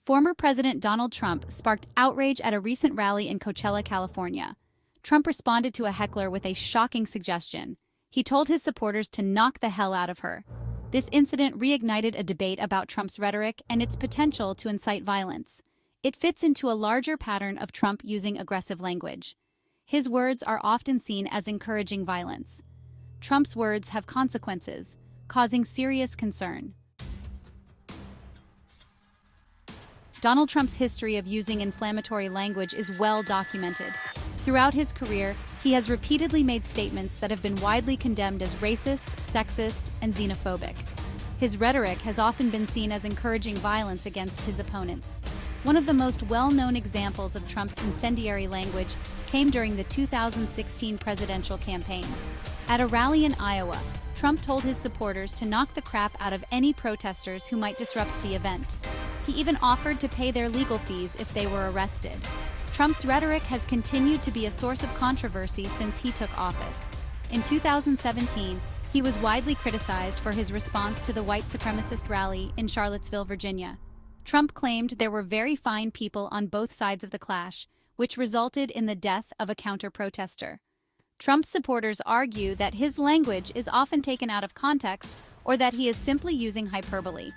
Former President Donald Trump sparked outrage at a recent rally in Coachella, California. Trump responded to a heckler with a shocking suggestion. He told his supporters to knock the hell out of her. This incident reignited a debate about Trump's rhetoric and its potential to incite violence. It fits into a larger pattern of Trump using aggressive language. His words are often seen as encouraging violence. Trump's words have consequences, causing serious concern. Donald Trump's history of using inflammatory language is well documented. Throughout his career, he has repeatedly made statements that have been widely condemned as racist, sexist, and xenophobic. His rhetoric has often been seen as encouraging violence against his opponents. One of the most well-known examples of Trump's incendiary language came during the 2016 presidential campaign. At a rally in Iowa, Trump told his supporters to knock the crap out of any protesters who might disrupt the event. He even offered to pay their legal fees if they were arrested. Trump's rhetoric has continued to be a source of controversy since he took office. In 2017, he was widely criticized for his response to the white supremacist rally in Charlottesville, Virginia. Trump claimed there were very fine people on both sides of the clash, which resulted in the death of a counter-protester. Trump's supporters argue that his language is often taken out of context or that he is simply using hyperbole.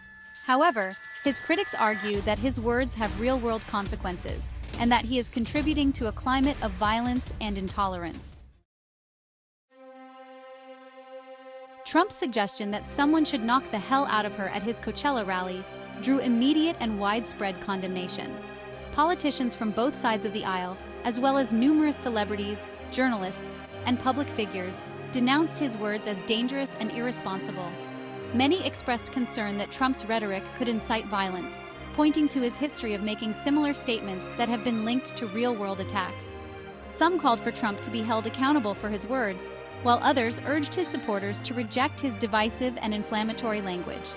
However, his critics argue that his words have real-world consequences and that he is contributing to a climate of violence and intolerance. Trump's suggestion that someone should knock the hell out of her at his Coachella rally drew immediate and widespread condemnation. Politicians from both sides of the aisle, as well as numerous celebrities, journalists, and public figures, denounced his words as dangerous and irresponsible. Many expressed concern that Trump's rhetoric could incite violence, pointing to his history of making similar statements that have been linked to real-world attacks. Some called for Trump to be held accountable for his words, while others urged his supporters to reject his divisive and inflammatory language.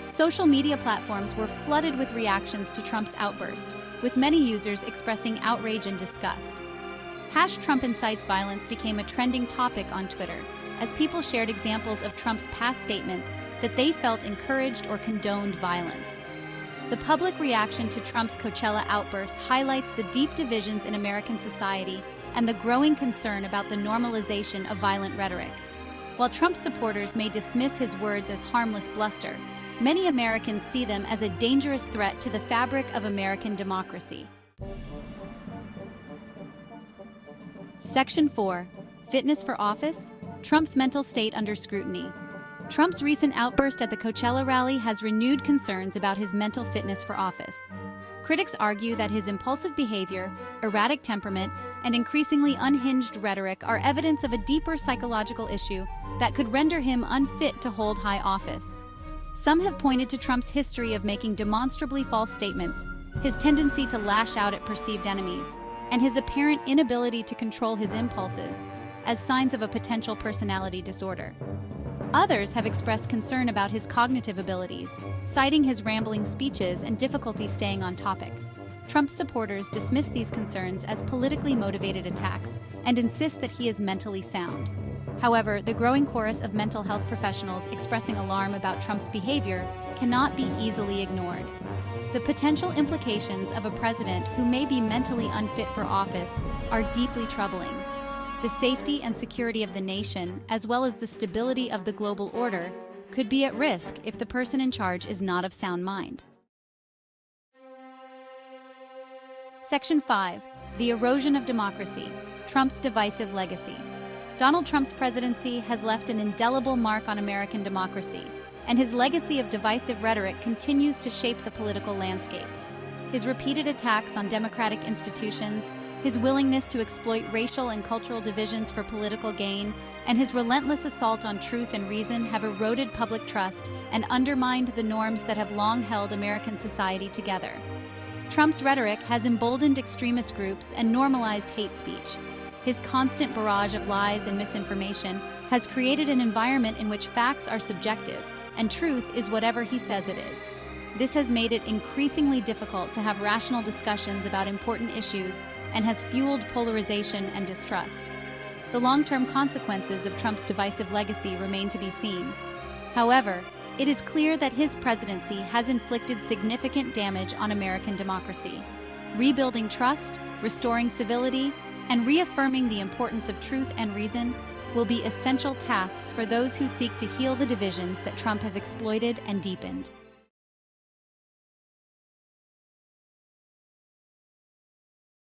Social media platforms were flooded with reactions to Trump's outburst, with many users expressing outrage and disgust. #Trump incites violence became a trending topic on Twitter, as people shared examples of Trump's past statements that they felt encouraged or condoned violence. The public reaction to Trump's Coachella outburst highlights the deep divisions in American society and the growing concern about the normalization of violent rhetoric. While Trump's supporters may dismiss his words as harmless bluster, many Americans see them as a dangerous threat to the fabric of American democracy. Section 4. Fitness for Office? Trump's mental state under scrutiny. Trump's recent outburst at the Coachella rally has renewed concerns about his mental fitness for office. Critics argue that his impulsive behavior, erratic temperament, and increasingly unhinged rhetoric are evidence of a deeper psychological issue that could render him unfit to hold high office. Some have pointed to Trump's history of making demonstrably false statements, his tendency to lash out at perceived enemies, and his apparent inability to control his impulses as signs of a potential personality disorder. Others have expressed concern about his cognitive abilities, citing his rambling speeches and difficulty staying on topic. Trump's supporters dismiss these concerns as politically motivated attacks and insist that he is mentally sound. However, the growing chorus of mental health professionals expressing alarm about Trump's behavior cannot be easily ignored. The potential implications of a president who may be mentally unfit for office are deeply troubling. The safety and security of the nation, as well as the stability of the global order, could be at risk if the person in charge is not of sound mind. Section 5. The Erosion of Democracy. Trump's Divisive Legacy. Donald Trump's presidency has left an indelible mark on American democracy, and his legacy of divisive rhetoric continues to shape the political landscape. His repeated attacks on democratic institutions, his willingness to exploit racial and cultural divisions for political gain, and his relentless assault on truth and reason have eroded public trust and undermined the norms that have long held American society together. Trump's rhetoric has emboldened extremist groups and normalized hate speech. His constant barrage of lies and misinformation has created an environment in which facts are subjective and truth is whatever he says it is. This has made it increasingly difficult to have rational discussions about important issues and has fueled polarization and distrust. The long-term consequences of Trump's divisive legacy remain to be seen. However, It is clear that his presidency has inflicted significant damage on American democracy. Rebuilding trust, restoring civility, and reaffirming the importance of truth and reason will be essential tasks for those who seek to heal the divisions that Trump has exploited and deepened.